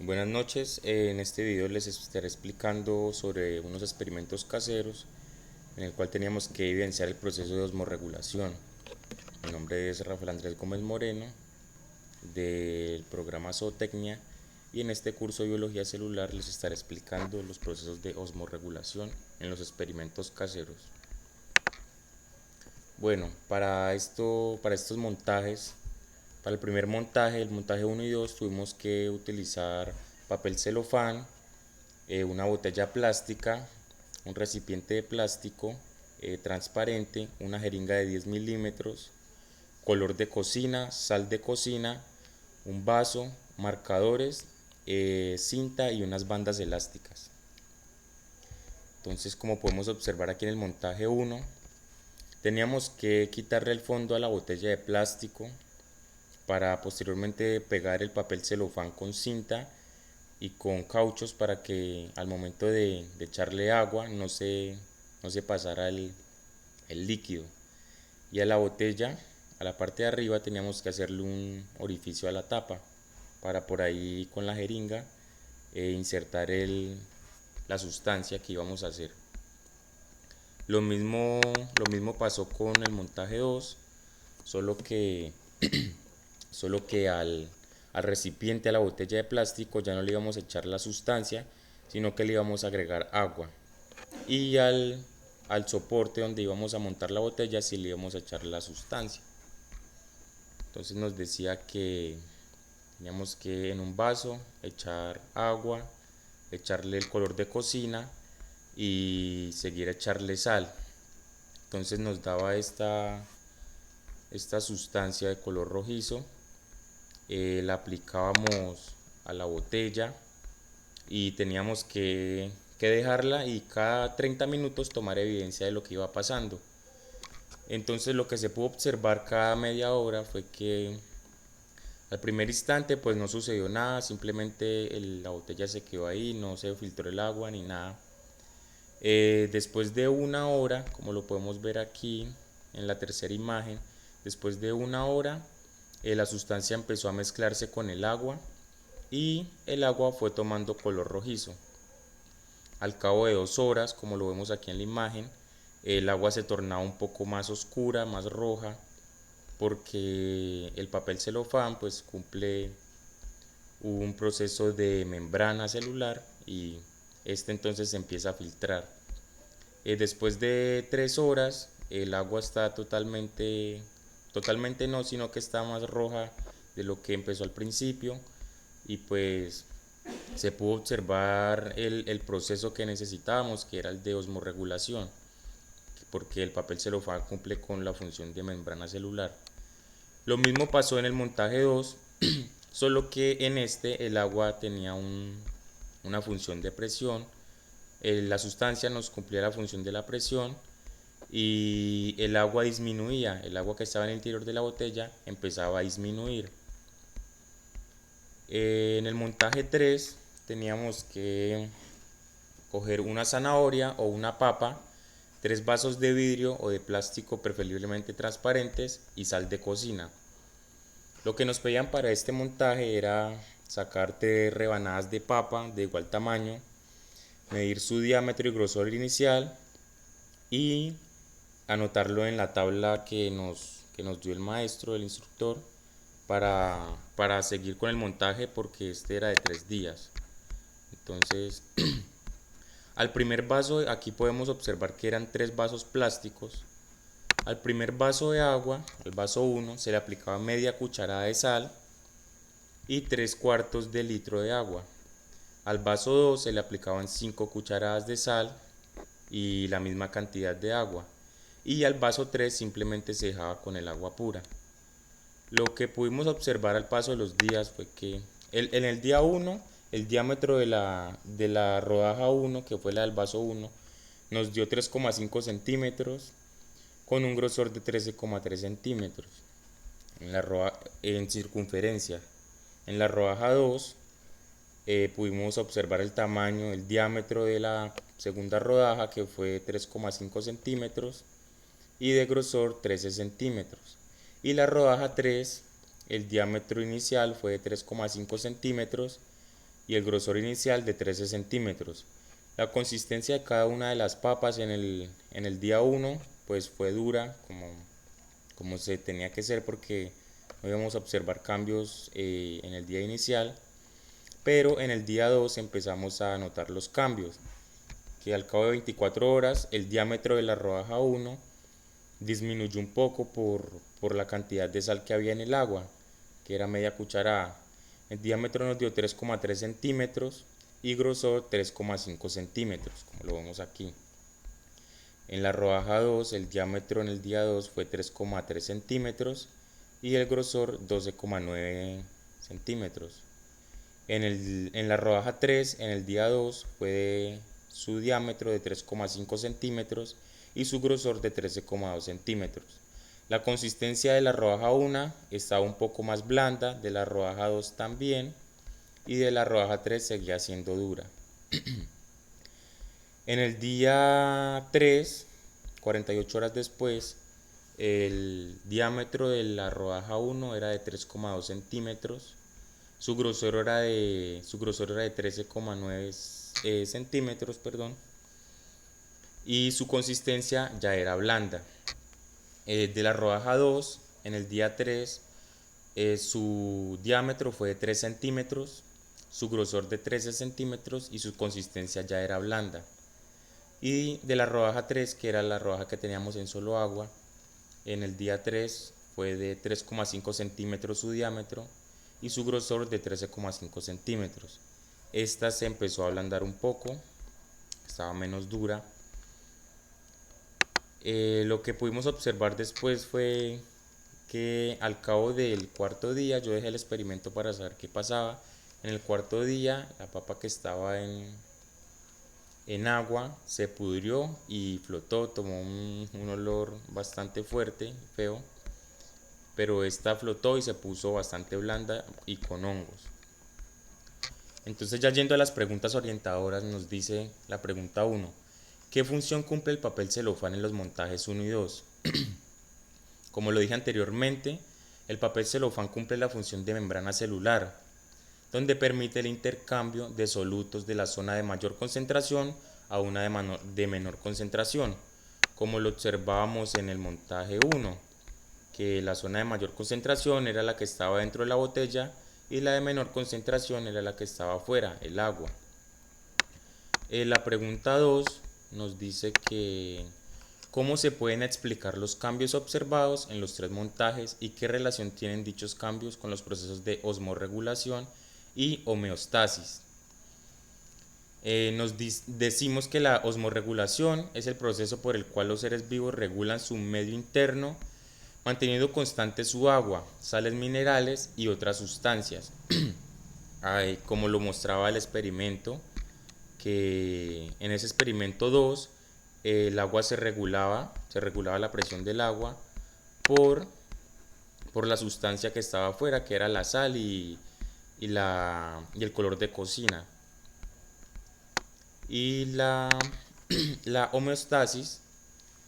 Buenas noches, en este video les estaré explicando sobre unos experimentos caseros en el cual teníamos que evidenciar el proceso de osmorregulación. Mi nombre es Rafael Andrés Gómez Moreno del programa Zootecnia y en este curso de biología celular les estaré explicando los procesos de osmorregulación en los experimentos caseros. Bueno, para estos montajes, para el primer montaje, el montaje uno y 2 tuvimos que utilizar papel celofán, una botella plástica, un recipiente de plástico transparente, una jeringa de 10 milímetros, color de cocina, sal de cocina, un vaso, marcadores, cinta y unas bandas elásticas. Entonces, como podemos observar aquí en el montaje 1, teníamos que quitarle el fondo a la botella de plástico para posteriormente pegar el papel celofán con cinta y con cauchos para que al momento de echarle agua no se pasara el líquido. Y a la botella, a la parte de arriba, teníamos que hacerle un orificio a la tapa para por ahí con la jeringa insertar la sustancia que íbamos a hacer. Lo mismo pasó con el montaje 2, solo que, solo que al recipiente, a la botella de plástico, ya no le íbamos a echar la sustancia, sino que le íbamos a agregar agua. Y al soporte donde íbamos a montar la botella, sí le íbamos a echar la sustancia. Entonces nos decía que teníamos que en un vaso echar agua, echarle el color de cocina y seguir a echarle sal. Entonces nos daba esta sustancia de color rojizo, la aplicábamos a la botella y teníamos que dejarla y cada 30 minutos tomar evidencia de lo que iba pasando. Entonces lo que se pudo observar cada media hora fue que al primer instante pues no sucedió nada, simplemente la botella se quedó ahí, no se filtró el agua ni nada. Después de una hora, como lo podemos ver aquí en la tercera imagen, después de una hora la sustancia empezó a mezclarse con el agua y el agua fue tomando color rojizo. Al cabo de 2 horas, como lo vemos aquí en la imagen, el agua se tornaba un poco más oscura, más roja, porque el papel celofán pues cumple un proceso de membrana celular y este entonces se empieza a filtrar. Después de 3 horas el agua está totalmente no, sino que está más roja de lo que empezó al principio y pues se pudo observar el proceso que necesitábamos, que era el de osmorregulación, porque el papel celofán cumple con la función de membrana celular. Lo mismo pasó en el montaje 2, solo que en este el agua tenía una función de presión, la sustancia nos cumplía la función de la presión y el agua disminuía, el agua que estaba en el interior de la botella empezaba a disminuir. En el montaje 3 teníamos que coger una zanahoria o una papa, 3 vasos de vidrio o de plástico preferiblemente transparentes y sal de cocina. Lo que nos pedían para este montaje era sacarte rebanadas de papa de igual tamaño, medir su diámetro y grosor inicial y anotarlo en la tabla que nos dio el maestro, el instructor, para seguir con el montaje porque este era de 3 días. Entonces, al primer vaso, aquí podemos observar que eran 3 vasos plásticos. Al primer vaso de agua, al vaso 1, se le aplicaba media cucharada de sal y 3/4 de litro de agua. Al vaso 2 se le aplicaban 5 cucharadas de sal y la misma cantidad de agua. Y al vaso 3 simplemente se dejaba con el agua pura. Lo que pudimos observar al paso de los días fue que en el día 1, el diámetro de la rodaja 1, que fue la del vaso 1, nos dio 3,5 centímetros con un grosor de 13,3 centímetros en circunferencia. En la rodaja 2 pudimos observar el tamaño, el diámetro de la segunda rodaja que fue 3,5 centímetros y de grosor 13 centímetros. Y la rodaja 3, el diámetro inicial fue de 3,5 centímetros y el grosor inicial de 13 centímetros. La consistencia de cada una de las papas en el día 1 pues fue dura como se tenía que ser porque no íbamos a observar cambios en el día inicial, pero en el día 2 empezamos a notar los cambios, que al cabo de 24 horas el diámetro de la rodaja 1 disminuyó un poco por la cantidad de sal que había en el agua, que era media cucharada. El diámetro nos dio 3,3 centímetros y grosor 3,5 centímetros, como lo vemos aquí. En la rodaja 2 el diámetro en el día 2 fue 3,3 centímetros y el grosor 12,9 centímetros. En la rodaja 3 en el día 2 fue su diámetro de 3,5 centímetros y su grosor de 13,2 centímetros. La consistencia de la rodaja 1 estaba un poco más blanda, de la rodaja 2 también, y de la rodaja 3 seguía siendo dura. En el día 3, 48 horas después, el diámetro de la rodaja 1 era de 3,2 centímetros, su grosor era de 13,9 centímetros, perdón, y su consistencia ya era blanda. De la rodaja 2, en el día 3, su diámetro fue de 3 centímetros, su grosor de 13 centímetros y su consistencia ya era blanda. Y de la rodaja 3, que era la rodaja que teníamos en solo agua, en el día 3 fue de 3,5 centímetros su diámetro y su grosor de 13,5 centímetros. Esta se empezó a ablandar un poco, estaba menos dura. Lo que pudimos observar después fue que al cabo del cuarto día, yo dejé el experimento para saber qué pasaba. En el cuarto día, la papa que estaba en agua se pudrió y flotó, tomó un olor bastante fuerte, feo, pero esta flotó y se puso bastante blanda y con hongos. Entonces, ya yendo a las preguntas orientadoras, nos dice la pregunta 1: ¿qué función cumple el papel celofán en los montajes 1 y 2? Como lo dije anteriormente, el papel celofán cumple la función de membrana celular, donde permite el intercambio de solutos de la zona de mayor concentración a una de menor concentración, como lo observábamos en el montaje 1, que la zona de mayor concentración era la que estaba dentro de la botella y la de menor concentración era la que estaba afuera, el agua. La pregunta 2 nos dice que ¿cómo se pueden explicar los cambios observados en los 3 montajes y qué relación tienen dichos cambios con los procesos de osmorregulación y homeostasis? Decimos que la osmorregulación es el proceso por el cual los seres vivos regulan su medio interno, manteniendo constante su agua, sales minerales y otras sustancias. Como lo mostraba el experimento, que en ese experimento 2 el agua se regulaba la presión del agua por la sustancia que estaba afuera, que era la sal y el color de cocina. Y la homeostasis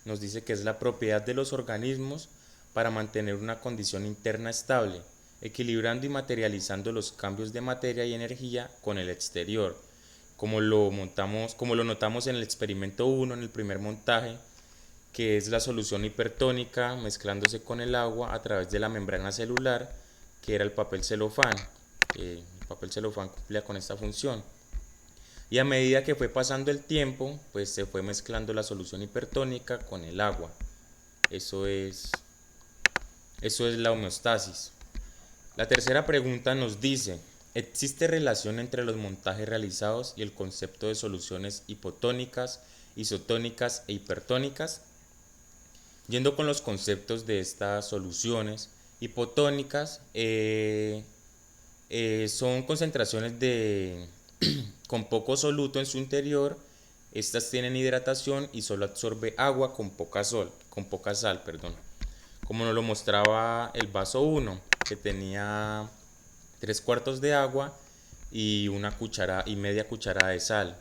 nos dice que es la propiedad de los organismos para mantener una condición interna estable, equilibrando y materializando los cambios de materia y energía con el exterior, como lo notamos en el experimento 1, en el primer montaje, que es la solución hipertónica mezclándose con el agua a través de la membrana celular, que era el papel celofán. El papel celofán cumplía con esta función. Y a medida que fue pasando el tiempo, pues se fue mezclando la solución hipertónica con el agua. Eso es la homeostasis. La tercera pregunta nos dice: ¿existe relación entre los montajes realizados y el concepto de soluciones hipotónicas, isotónicas e hipertónicas? Yendo con los conceptos de estas soluciones hipotónicas, son concentraciones con poco soluto en su interior. Estas tienen hidratación y solo absorbe agua con poca sal, como nos lo mostraba el vaso 1, que tenía 3/4 de agua y media cucharada de sal.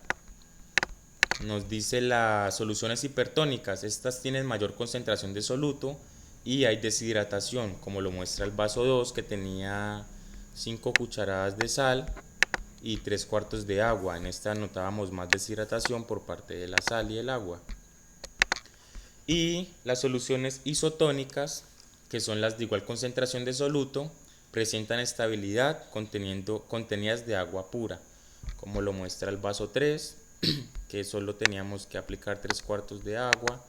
Nos dice las soluciones hipertónicas: estas tienen mayor concentración de soluto y hay deshidratación, como lo muestra el vaso 2, que tenía 5 cucharadas de sal y 3/4 de agua. En esta notábamos más deshidratación por parte de la sal y el agua. Y las soluciones isotónicas, que son las de igual concentración de soluto, presentan estabilidad contenidas de agua pura, como lo muestra el vaso 3, que solo teníamos que aplicar 3/4 de agua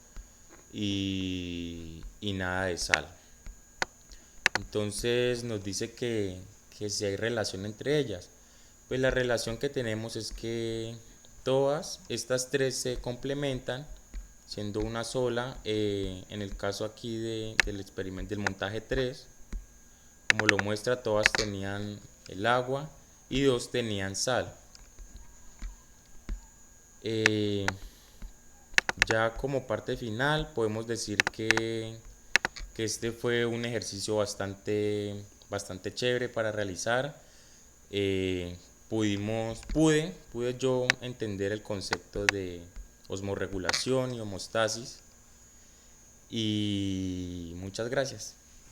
y nada de sal. Entonces nos dice que si hay relación entre ellas. Pues la relación que tenemos es que todas estas tres se complementan siendo una sola. En el caso aquí del experimento del montaje 3, como lo muestra, todas tenían el agua y dos tenían sal. Ya como parte final podemos decir que este fue un ejercicio bastante chévere para realizar. Pude yo entender el concepto de osmorregulación y homostasis, y muchas gracias.